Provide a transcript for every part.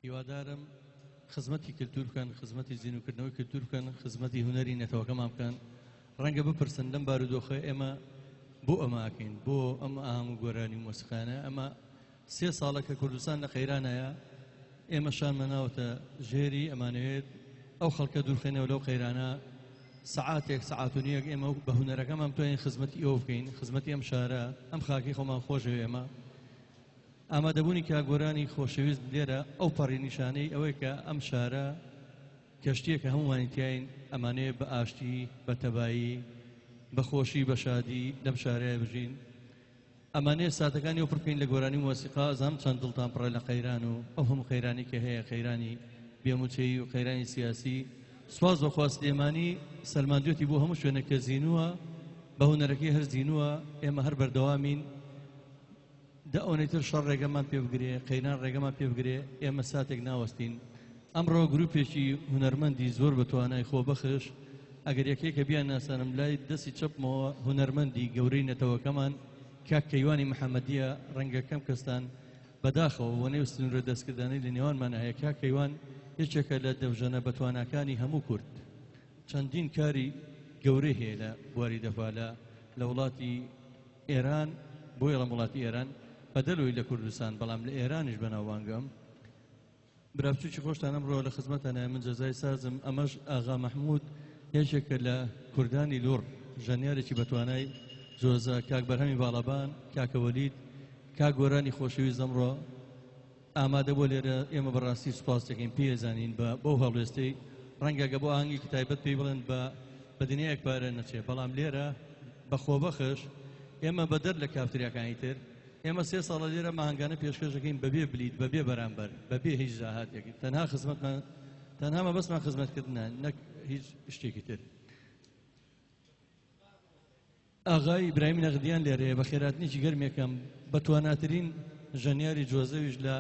هیوادارم خزمەتی کللتور بکەن، خزمەتی زیینوکردنەوەی کللتور بکەن، خزمەتی هوەری نەتەوەکەمان بکەن. ڕەنگە بپرسن لەم بارودۆخە ئێمە بۆ ئەماکەین، بۆ ئەم ئاهەنگ و گۆرانی مۆسیقانە. ئەمە 3 ساڵە کە کوردستان لە قەیرانەیە، ئێمە شانمەناوەتە ژێری ئەمانەوێت ئەو خەڵکە دوورخێنەوە لەو قەیرانە سەعاتێک سەعات و نیەک ئێمە بە هونەرەکەمان بتوانین خزمەتی ئەوە بکەین، خزمەتی ئەم شارە، ئەم خاکی خۆمان خۆشەوێ. ئێمە ئامادەبوونی کاگۆرانی خۆشەویست لێرە ئەو پەڕی نیشانەی ئەوەی کە ئەم شارە کەشتیەکە هەمومانی تیاین ئەمانەیە بە ئاشتی، بە تەبایی، بە خۆشی، بە شادی لەم شارەیە بژین. ئەمانەیە ساتەکانی ئەو پڕکەین لە گۆرانی مۆسیقا. ئەزانم چەند دڵتان پڕە لە قەیران و ئەو هەموو قەیرانی کە هەیە، قەیرانی بێموچەیی و قەیرانی سیاسی. سواز بەخوا سلێمانی سەلماندوێتی بۆ هەموو شوێنە کە زیینووە، بە هونەرەکەی هەر زیینووە. ئێمە هەر بەردەوامین، دە ئەوەی شەڕ ڕێگەمان پێ بگرێ، قەیران ڕێگەمان پێ بگرێ، ئێمە ساتێک ناوەستین. ئەمڕۆ گروپێکی هونەرمەندی زۆر بە توانای خۆبەخش، ئەگەر یەکێکە بیان ناسانم لای دەستی چەپمەوە، هونەرمەندی گەورەی نەتەوەکەمان کاک کەیوانی محەممەدیە. ڕەنگە کەم کەستان بەداخەوە وەنەی و سنوورە دەستکردانەی لە نێوانمان هەیە. کاک کەیوان یەکێکە لە دەوژەنە بەتوانەکانی هەموو کورد. چەندین کاری گەورەی هەیە لە بواری دەفا لە وڵاتی ئێران، بۆی لە وڵاتی ئێران بەدەلۆی لە کوردستان، بەڵام لە ئێرانیش بەناوبانگەم. براپچووکی خۆشتان ئەمڕۆ لە خزمەتانە، من جەزای سازم. ئەمەش ئاغا مەحموود یەکێکە لە کوردانی لۆڕ، ژەنیارێکی بەتوانای زۆزە. کاک بەرهەمی باڵەبان، کاکە وەلید، کاک گۆرانی خۆشەویست ئەمڕۆ ئامادە بۆ لێرە. ئێمە بەڕاستی سوپاس دەکەین، پێزانین بۆ هەڵوێستەی ڕەنگەگە بۆ ئاهەنگی تایبەت پێی بڵێن بە دنیایەک پارە نەچێ، بەڵام لێرە بە خۆبەخش ئێمە بەدەر لە کافتریاکانی تر ئێمە 3 ساڵە لێرە ماهەنگانە پێشکەش دەکەین بەبێ بلیت، بەبێ بەرامبەر، بەبێ هیچ زاهاتێکی. تەنها خزمەتمان، تەنها مەبەستمان خزمەتکردنە، نەک هیچ شتێکی تر. ئاغای ئیبراهیمی نەغدیان لێرەیە، بە خێراتنیی گەرمێکم، بە تواناترین ژەنیاری جۆزەویش لە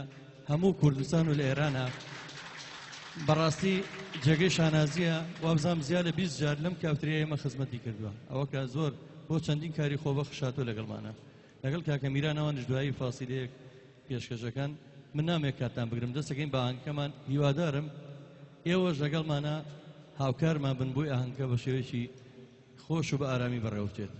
هەموو کوردستان و لە ئێرانە. بەڕاستی جێگەی شانازیە، وابزانم زیاد لە 20 جار لەم کافتریە ئێمە خزمەتی کردووە. ئەوە کە زۆر بۆ چەندین کاری خۆبەخش هاتووە لەگەڵمانە. لەگەڵ کاکە میرانەوانش دوایی فاسیلەیەک پێشکەشەکان. من نامێک کاتان بگرم، دەستەکەین بە ئاهەنگەکەمان. هیوادارم ئێوەش لەگەڵمانە هاوکارمان بن بۆی ئاهەنگەکە بە شێوەیەکی خۆش و بە ئارامی بەڕێوەچێت.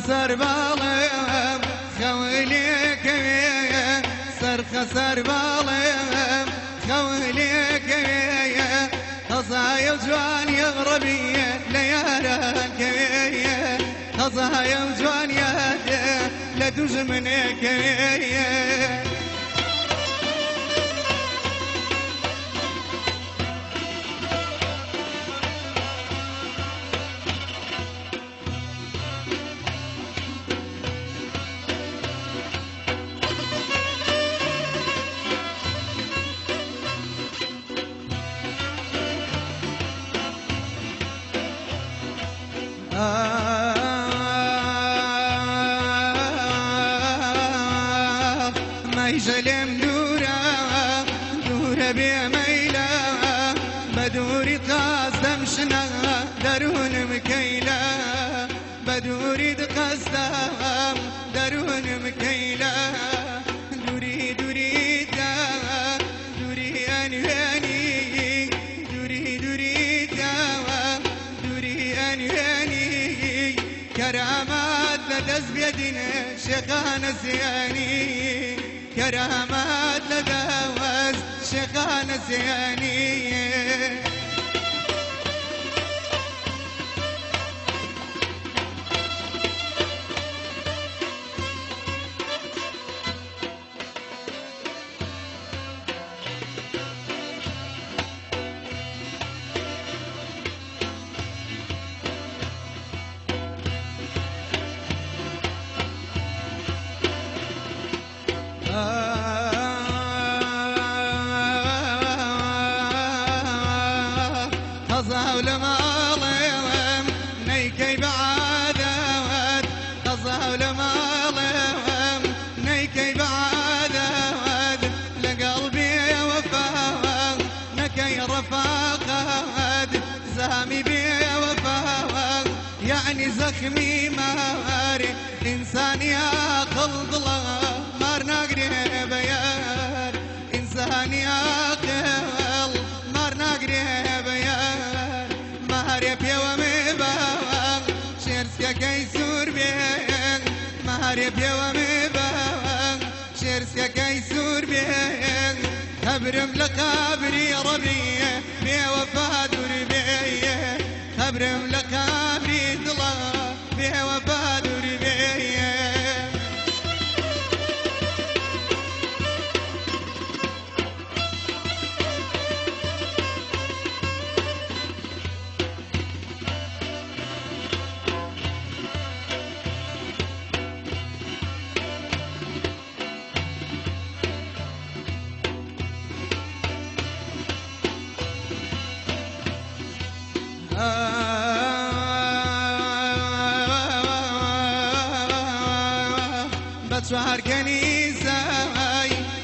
سربالم خولیک سربالم خولیک قضايا جوان يا غربي ليالك قضايا جوان يا لدجمنك ما يجلم دورة دورة بميلة بدوري قصدم شنا درون مكيلة بدوري قصدم درون مكيلة دوري دوري دا دوري أنواني دوري دوري دا دوري أنواني كرامات لدز بيدنا شيخان زياني كرامات لدوز شيخان زياني بالم نيكي بعاد لقلبي وفاء نكي رفاقد زامي بي وفاء يعني زخمي ماري إنسان يا خلق الله مارنا قريب يار إنسان يا خلق مارنا قريب يار ماري بي ومباق شرسك كيسور بيك ماري بي ومباق شرسك كيسور بيك خبرم لقابري ربي بي وفا دربي خبرم لقابري دلا بي وفا دربي بتوهر كنيسة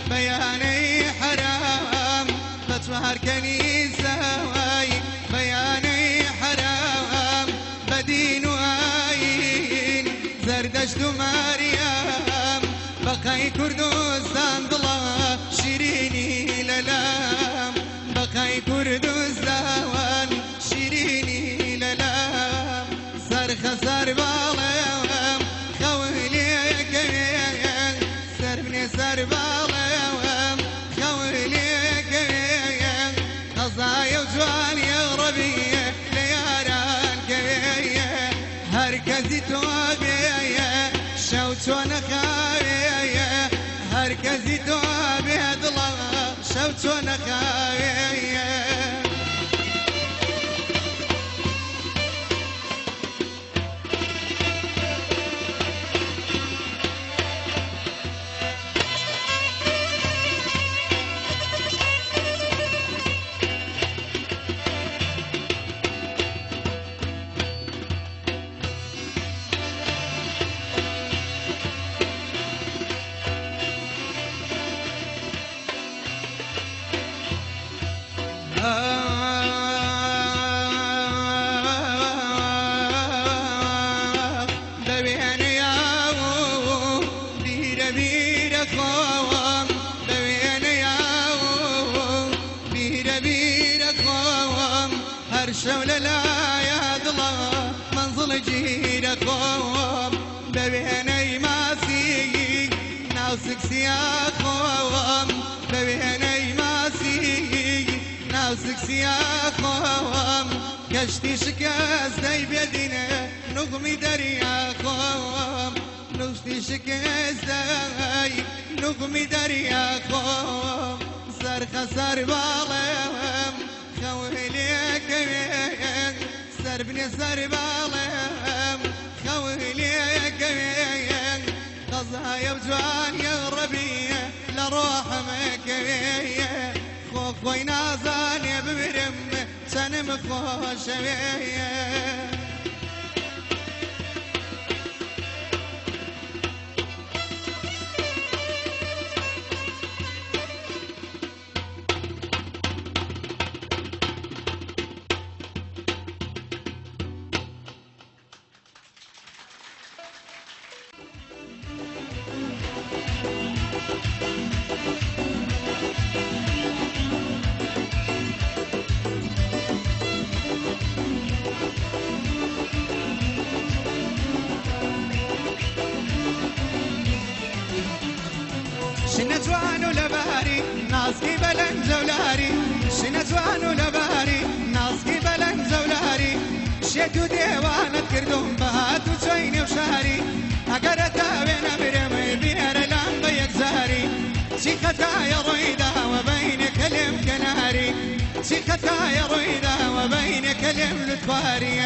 بياني حرام بتوهر كنيسة بياني حرام بدين وآين زردشت مريم بقاي كردستان ضلا شيريني للام بقاي كردستان شيريني للام سرخ سر بالام خويلي سربني سر بالام خويلي قضايا وجوان يا ربي لياران كبيه هركزي توبيه شوت ونخاويه هركزي توبيه ضلا شوت ونخاويه شولة لا يا ضلا منزل جيرك خوم ببيني ماسي ناوسك سياق خوم ببيني ماسي ناوسك سياق خوم كشتي شكاز داي بيدنا نغمي دريا خوم نغشتي شكاز داي نغمي دريا خوم سرخ سر بالم خويليك سربني سر بالم خويليك قضايا بجوان يا ربي لروح مكبيه خوي نازان يا ببرم سنم خوش بيه شنتوانو لباري ناسكي بلن زولاري شنتوانو لباري ناسكي بلن زولاري شتو ديوانت كردون بهاتو تشيني وشاري اقرتا بين برمي بير لامبا يكزاري شيختا يا رويدا وبين كلم كناري شيختا يا رويدا وبين كلم لتواري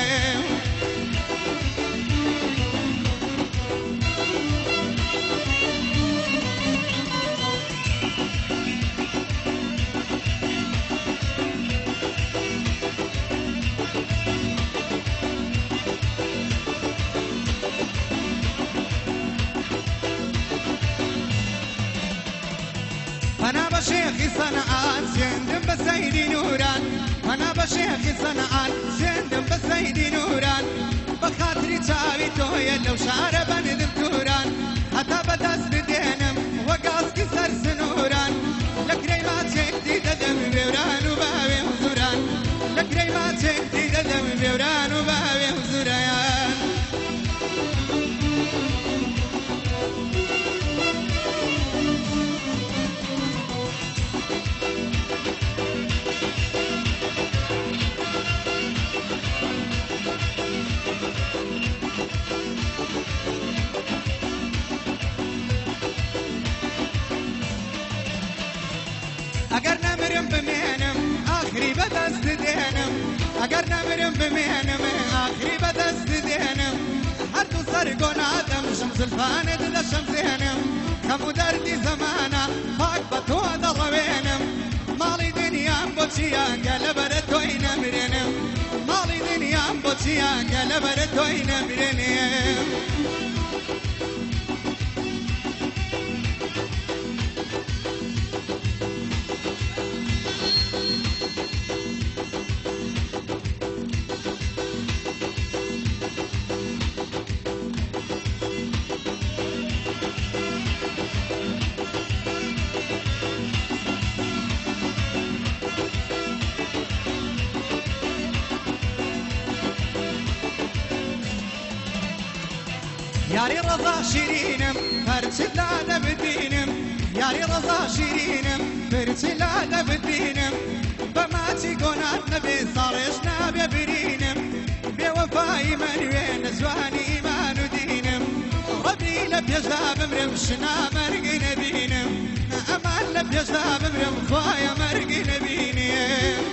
بشيخي صنعان سندم بسيدي نوران أنا بشيخي صنعان سندم بسيدي نوران بخاطري تاوي تويا لو شاربا ندم توران حتى بدس بدينم وقاسكي سر سنوران لكري ما تكتي ددم بوران وباوي وزوران لكري ما تكتي ددم بوران وباوي وزوران اگر نمرم بمینم آخری به دست دینم اگر نمرم بمینم آخری به دست دینم هر دو سرگون آدم شمس الفان دل شمسینم کمو دردی زمانه پاک با تو دروینم مالی دنیام با چیا گل بر توی نمرنم مالی دنیام با چیا گل بر توی نمرنم یاری رضا شیرینم پرچ لاده بدینم یاری رضا شیرینم پرچ لاده بدینم بماچی گناه نبی صارش نبی برینم بی وفای من وین جوانی ایمان و دینم ربی لبیجدا بمرم شنا مرگ نبینم امان لبیجدا بمرم خوای مرگ نبینم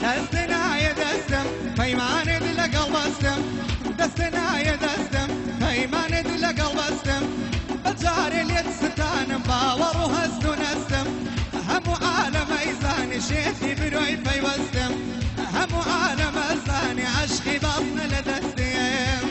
دستنا يا دستم پیمان دل قلب استم دستنا يا دستم پیمان دل قلب استم بجار اليد ستانم باور وهست ونستم هم عالم ايزان شيخي بروي فيوستم هم عالم ازاني عشقي بطن لدستم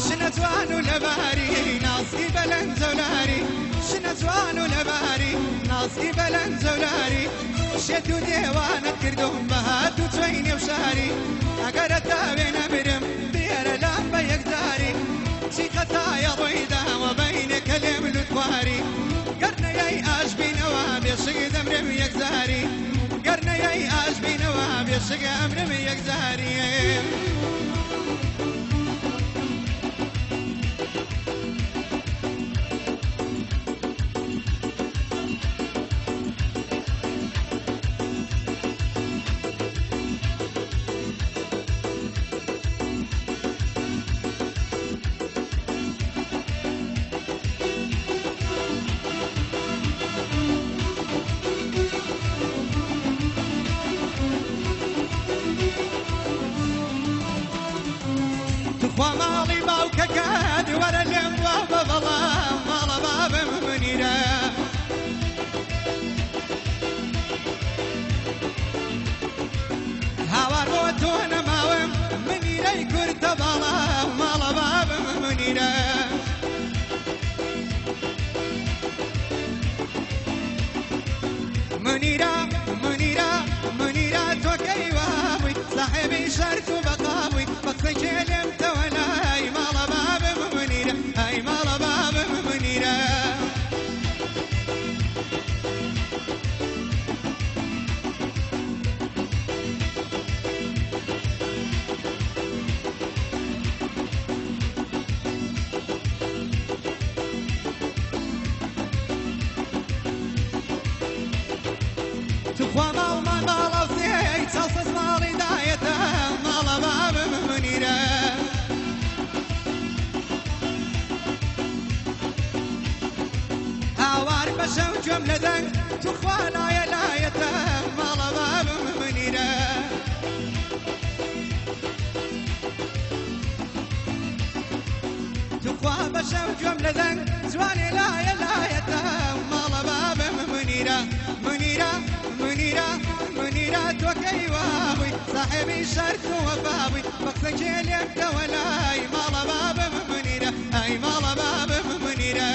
شنتوان لباري ناصي بلن زولاري شنتوان لباري ناصي بلن زولاري شتو ديوانت كردهم بهات وتويني وشاري اقر تابين برم بير لامبا يقداري شي خطايا ضيدا وبين كلم لتواري قرنا ياي اش بين وابي شق دمرم يقزاري قرنا ياي اش بين وابي شق امرم يقزاري تخوا ماڵمان ماڵەوسێ چاوسەز ماڵی دایەتە ماڵە بابم منیرە هاوار بەشە و گوێم لە دەنگ تخوا لایە لایەتە ماڵە بابم منیرە تخوا بەشە و گوێم لە دەنگ جوانێ لایە لایەتە ماڵە بابم منیرە منیرە منیرە منیرە تۆکەی وابووی ساحێبی شەرت و وەفابووی بەقسەکێ لێکتەوە لای ماڵە بابم منیرە ئەی ماڵە بابم منیرە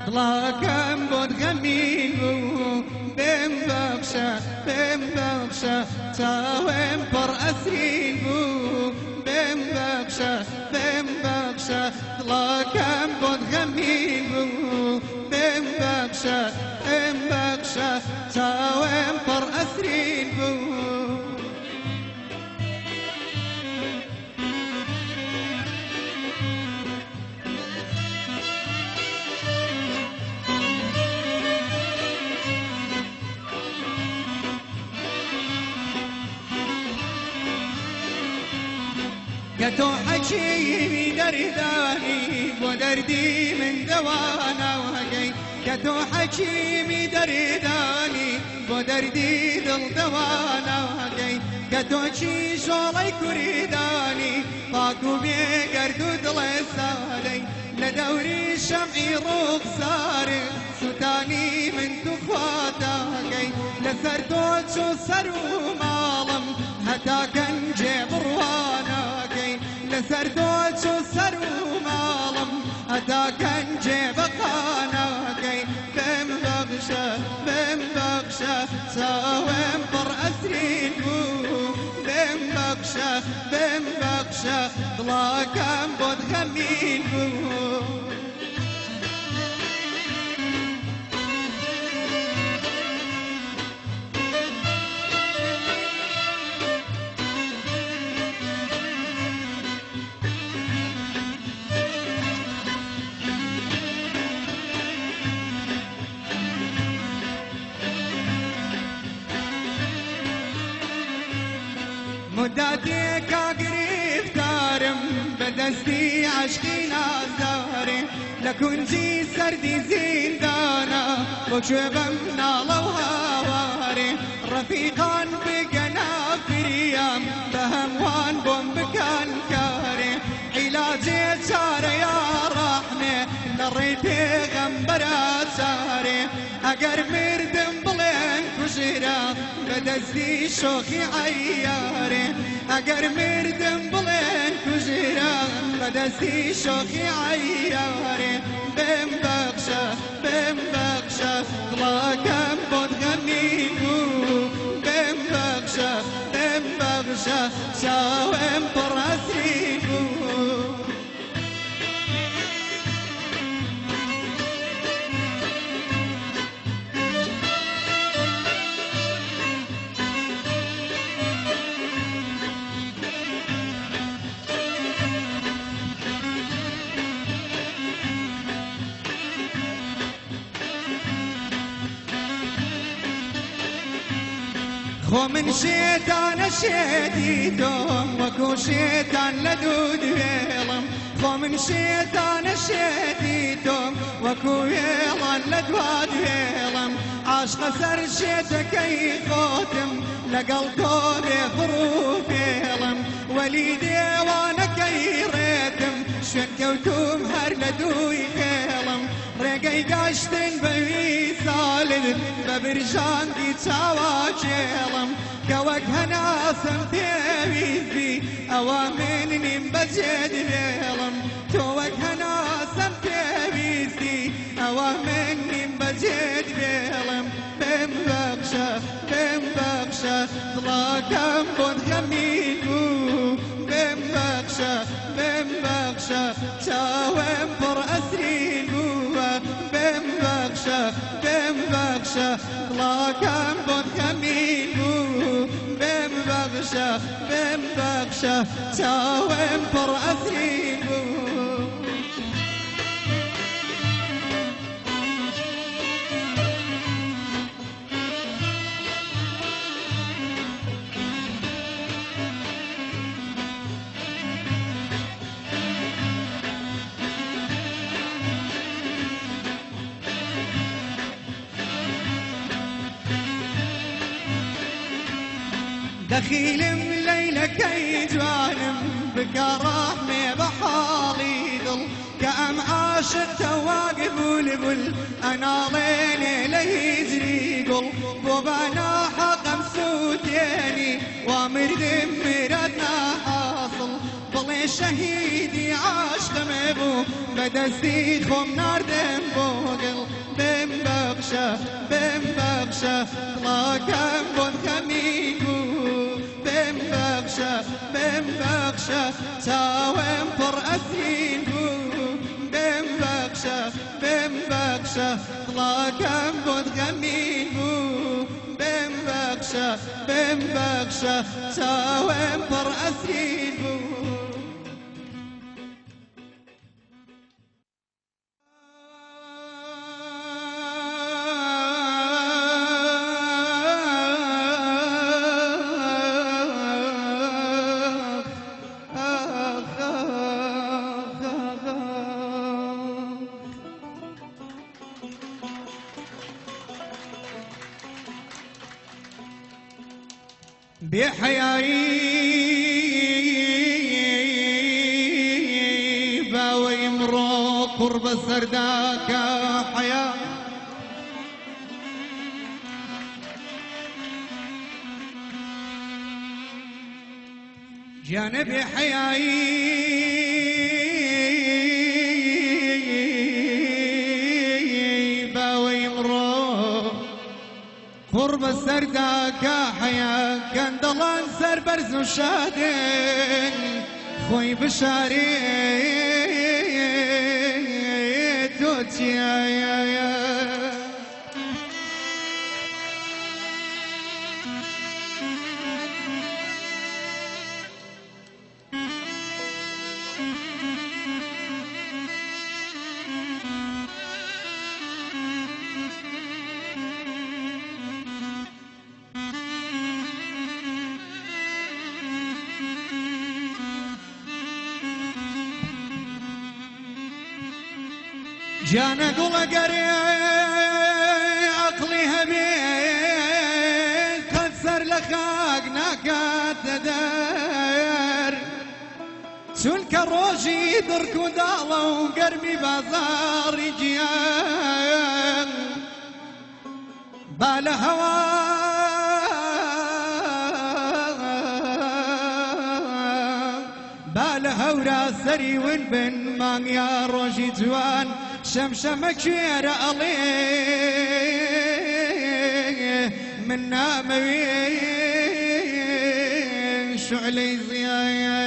دڵاکەم بۆت غەمین بوو بێم بەخشە چاوێم پڕ ئەسرین بوو بێم بەخشە دڵاکەم بۆت غەمین بوو بێم بەخشە چاوێم پڕ ئەسرین بوو کە تۆ حەکیمی دەردانی بۆ دەردی من دەوانەوەگەی کە تۆ حەکیمی دەردانی بۆ دەردی دڵ دەوانەوەگەی کە تۆ کیژۆڵەی کوریدانی پاک و بێگەرد و دڵێ سادەی لە دەوری شەمعی ڕوخسارێ سوتانی من توخواتەگەی لەسەر تۆ چوو سەر و ماڵم هەتا گەنجێ بڕوانەگەی لەسەر تۆ چوو سەر و ماڵم هەتا گەنجێ بەقانەگەی بێم بەخشە چاوێم پڕ ئەسرین بوو بێم بەخشە دڵاکەم بۆت غەمین بوو مدتێکا گریفتارم بەدەستی عەشقی نازدارێ لە کونجی سەردی زیندانە بۆ کوێ بەم ناڵە و هاوارێ ڕەفیقان بگەنە فریام بە هەموان بۆم بکەن کارێ عیلاجێ چارەیە ڕەحمێ لە ڕێی پێغەمبەرە چارێ ئەگەر مردم بڵێن کوژرا بەدەستی شۆخی عەیارێ ئەگەر مردم بڵێن کوژرا بەدەستی شۆخی عەیارێ بێم بەخشە دڵاکەم بۆت غەمین بوو بێم بەخشە چاوێم پڕ ئەسرین بوو خۆ من شێتانە شێتی تۆم وەکو شێتان لە دوو دوێڵم خۆ من من شيطان الشيتيتم وكو يلان لدواد يلم عاشق سر شيتكي خوتم لقلتو بفروف يلم وليدي وانا كيريتم شنكوتم هر لدوي يلم رقي قاشتن بوي سالد ببرجان دي تاواج يلم كوك هناسم تيويزي اوامنني بجد يلم توك هناسم تيويزي اوامنني بجد يلم بم بخشة ضلاكم بود خمينو بم بخشة تاوم بر اسرينو بم بخشة ضلاكم بود خمينو بم بخشة تاوم بر اسرينو دخيل ليلة كي جوانم بكى رحمة بحالي ظل كأم عاشق تواقف ولبل أنا ليلي ليجري قل بوبانا حقم سوتيني وامر دمرتنا حاصل ظل شهيدي عاشق مبو بدستي خم نار دم بوغل بم بخشة طلاكم بود خميقو بم بخشة تاوم پر اسرينو بم بخشة طلاكم بود خميقو بم بخشة تاوم پر اسرينو بحياي باوي مرو قرب السرداك حياة جانب حياي باوي مرو قرب السرداك حياة كان ضلان سر برز وشادن خوي بشاري توتي يا جانا قول قري عقلي هبيت خسر لخاق ناكات تدار سلك الروجي درك ودالا وقرمي بازار جيان بالا هوا بالا هورا سري والبن مان يا روجي جوان شمشمك شير عليه من ناموين شعلي زيايا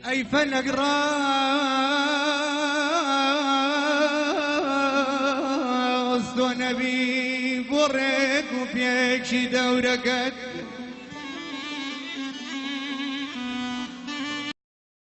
أي فلق راس دو نبي بورك وبيك شي دوركت